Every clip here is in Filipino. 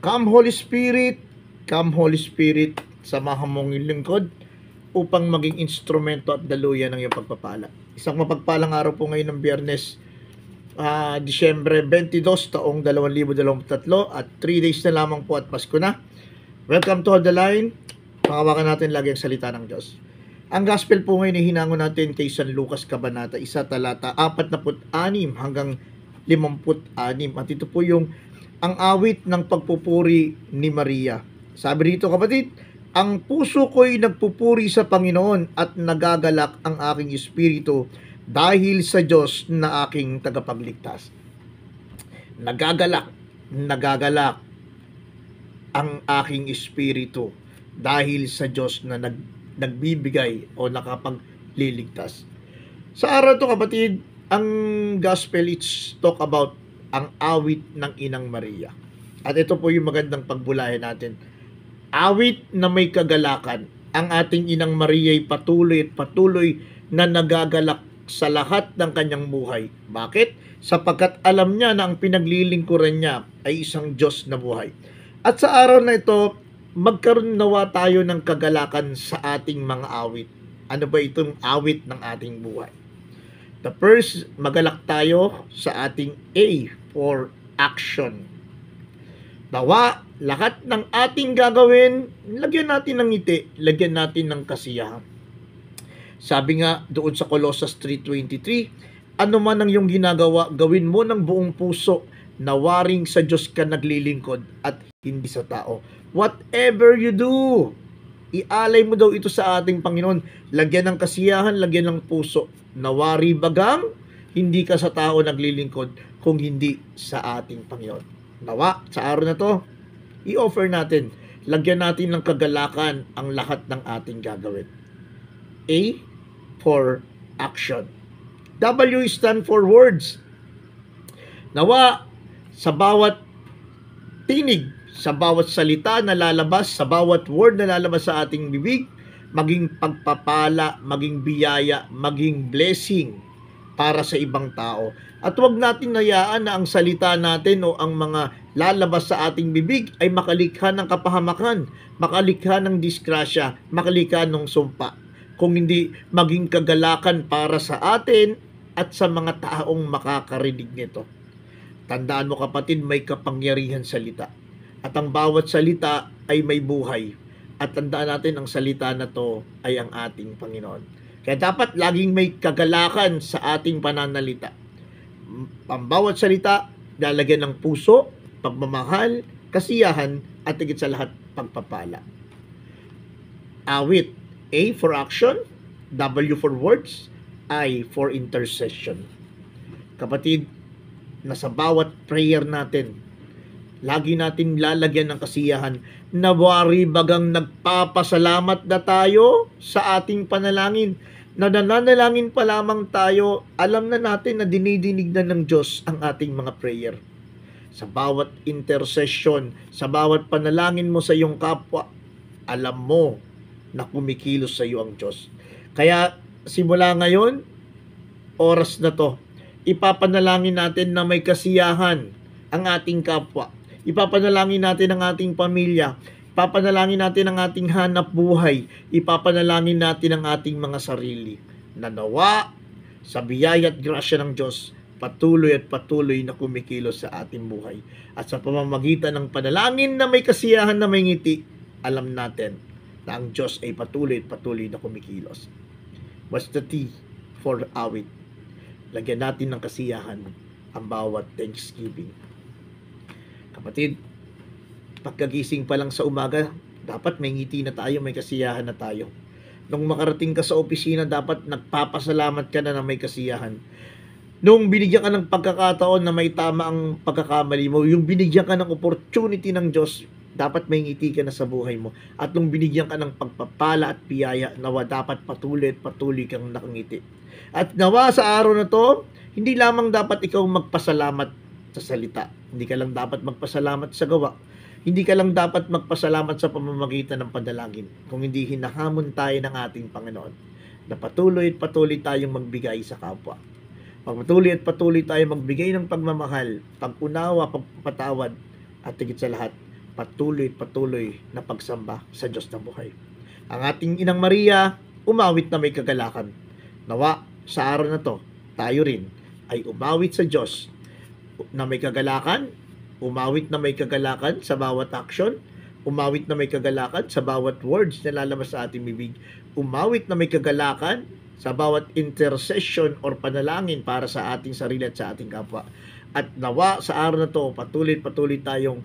Come Holy Spirit, samahan mong lingkod upang maging instrumento at daluyan ng iyong pagpapala. Isang mapagpalang araw po ngayon ng Biyernes, Disyembre 22, taong 2023 at 3 days na lamang po at Pasko na. Welcome to Hold the Line. Pangawakan natin lagi ang salita ng Diyos. Ang gospel po ngayon ay hinango natin kay San Lucas Kabanata 1, talata 46 hanggang 56. At ito po yung ang awit ng pagpupuri ni Maria. Sabi rito, kapatid, ang puso ko'y nagpupuri sa Panginoon at nagagalak ang aking espiritu dahil sa Diyos na aking tagapagligtas. Nagagalak ang aking espiritu dahil sa Diyos na nagbibigay o nakapagliligtas. Sa araw to, kapatid, ang gospel it's talk about ang awit ng Inang Maria. At ito po yung magandang pagbulayan natin. Awit na may kagalakan. Ang ating Inang Maria ay patuloy na nagagalak sa lahat ng kanyang buhay. Bakit? Sapagkat alam niya na ang pinaglilingkuran niya ay isang Diyos na buhay. At sa araw na ito, magkaroon nawa tayo ng kagalakan sa ating mga awit. Ano ba itong awit ng ating buhay? The first, magalak tayo sa ating A for action. Nawa, lahat ng ating gagawin, lagyan natin ng ngiti, lagyan natin ng kasiyahan. Sabi nga doon sa Colossus 3:23, ano man ang iyong ginagawa, gawin mo ng buong puso, nawaring sa Diyos ka naglilingkod at hindi sa tao. Whatever you do, ialay mo daw ito sa ating Panginoon. Lagyan ng kasiyahan, lagyan ng puso. Nawari bagang hindi ka sa tao naglilingkod kung hindi sa ating Panginoon. Nawa, sa araw na to, i-offer natin, lagyan natin ng kagalakan ang lahat ng ating gagawin. A for action. W stand for words. Nawa, sa bawat tinig, sa bawat salita na lalabas, sa bawat word na lalabas sa ating bibig, maging pagpapala, maging biyaya, maging blessing para sa ibang tao. At huwag natin hayaan na ang salita natin o ang mga lalabas sa ating bibig ay makalikha ng kapahamakan, makalikha ng disgrasya, makalikha ng sumpa. Kung hindi maging kagalakan para sa atin at sa mga taong makakarinig nito. Tandaan mo, kapatid, may kapangyarihan salita. At ang bawat salita ay may buhay. At tandaan natin, ang salita na to ay ang ating Panginoon. Kaya dapat laging may kagalakan sa ating pananalita. Ang bawat salita, lalagyan ng puso, pagmamahal, kasiyahan, at higit sa lahat, pagpapala. Awit. A for action, W for words, I for intercession. Kapatid, nasa bawat prayer natin, lagi natin lalagyan ng kasiyahan, nawari bagang nagpapasalamat na tayo sa ating panalangin, na nananalangin pa lamang tayo, alam na natin na dinidinig na ng Diyos ang ating mga prayer. Sa bawat intercession, sa bawat panalangin mo sa iyong kapwa, alam mo na kumikilos sa iyo ang Diyos. Kaya simula ngayon, oras na to, ipapanalangin natin na may kasiyahan ang ating kapwa. Ipapanalangin natin ang ating pamilya. Ipapanalangin natin ang ating hanap buhay. Ipapanalangin natin ang ating mga sarili. Na nawa sa biyaya at grasya ng Diyos, patuloy na kumikilos sa ating buhay. At sa pamamagitan ng panalangin na may kasiyahan na may ngiti, alam natin na ang Diyos ay patuloy na kumikilos. What's the T for awit? Lagyan natin ng kasiyahan ang bawat Thanksgiving. Kapatid, pagkagising pa lang sa umaga, dapat may ngiti na tayo, may kasiyahan na tayo. Nung makarating ka sa opisina, dapat nagpapasalamat ka na may kasiyahan. Nung binigyan ka ng pagkakataon na may tama ang pagkakamali mo, yung binigyan ka ng opportunity ng Diyos, dapat may ngiti ka na sa buhay mo. At nung binigyan ka ng pagpapala at biyaya, nawa dapat patuloy kang nakangiti. At nawa sa araw na to, hindi lamang dapat ikaw magpasalamat sa salita. Hindi ka lang dapat magpasalamat sa gawa. Hindi ka lang dapat magpasalamat sa pamamagitan ng panalangin. Kung hindi hinahamon tayo ng ating Panginoon, na patuloy tayong magbigay sa kapwa. Patuloy tayong magbigay ng pagmamahal, pag-unawa, pagpapatawad, at higit sa lahat, patuloy na pagsamba sa Diyos na buhay. Ang ating Inang Maria, umawit na may kagalakan. Nawa, sa araw na to, tayo rin ay umawit sa Diyos na may kagalakan, umawit na may kagalakan sa bawat action, umawit na may kagalakan sa bawat words na lalabas sa ating bibig, umawit na may kagalakan sa bawat intercession or panalangin para sa ating sarili at sa ating kapwa. At nawa sa araw na to, patuloy tayong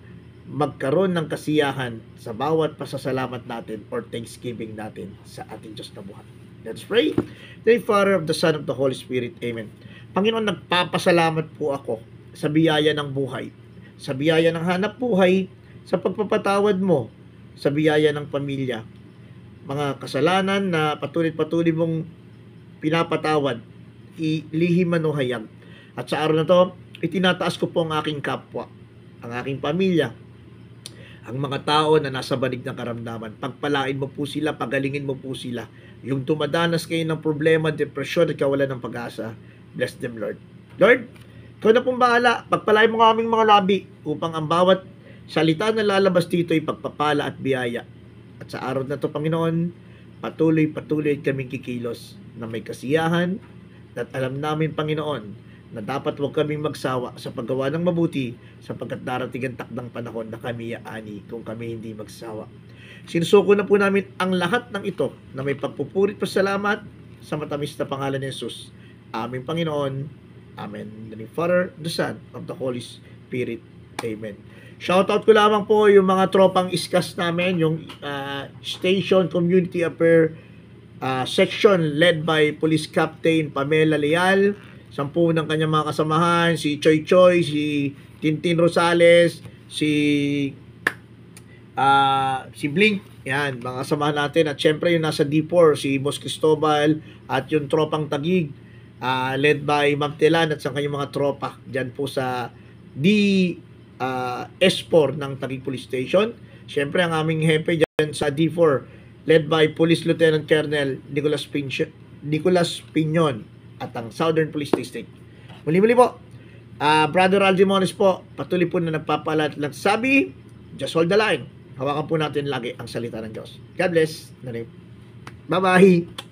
magkaroon ng kasiyahan sa bawat pasasalamat natin or thanksgiving natin sa ating Diyos na buhay. Let's pray. The Father, of the Son, of the Holy Spirit. Amen. Panginoon, nagpapasalamat po ako sa biyaya ng buhay, sa biyaya ng hanap buhay, sa pagpapatawad mo, sa biyaya ng pamilya. Mga kasalanan na patuloy mong pinapatawad, ilihim man o hayag. At sa araw na to, itinataas ko po ang aking kapwa, ang aking pamilya, ang mga tao na nasa banig ng karamdaman. Pagpalain mo po sila, pagalingin mo po sila. Yung dumadanas kayo ng problema, depresyon at kawalan ng pag-asa, bless them, Lord. Lord, ikaw na pong bahala. Pagpalain mo ang aming mga labi upang ang bawat salita na lalabas dito ay pagpapala at biyaya. At sa araw na to, Panginoon, patuloy kaming kikilos na may kasiyahan at alam namin, Panginoon, na dapat huwag kaming magsawa sa paggawa ng mabuti sapagkat darating ang takdang panahon na kami yaani kung kami hindi magsawa. Sinusuko na po namin ang lahat ng ito na may pagpupurit pasalamat sa matamis na pangalan ni Jesus. Aming Panginoon. Amen. In the name of the Father, the Son, of the Holy Spirit. Amen. Shoutout ko lamang po yung mga tropang iskas namin, yung Station Community Affair section led by Police Captain Pamela Leal, 10 ng kanyang mga kasamahan, si Choy Choy, si Tintin Rosales, si Blink, yan, mga kasamahan natin. At syempre yung nasa D4, si Boss Cristobal, at yung tropang Tagig, led by Ma'am Telan at sa kanyang mga tropa, dyan po sa S4 ng Tagig Police Station. Syempre ang aming hepe dyan sa D4, led by Police Lieutenant Colonel Nicolas Piñon, at ang Southern Police District. Muli po, Brother Aldimones po, patuloy po na nagpapalat lang sabi, just hold the line. Hawakan po natin lagi ang salita ng Diyos. God bless. Bye-bye.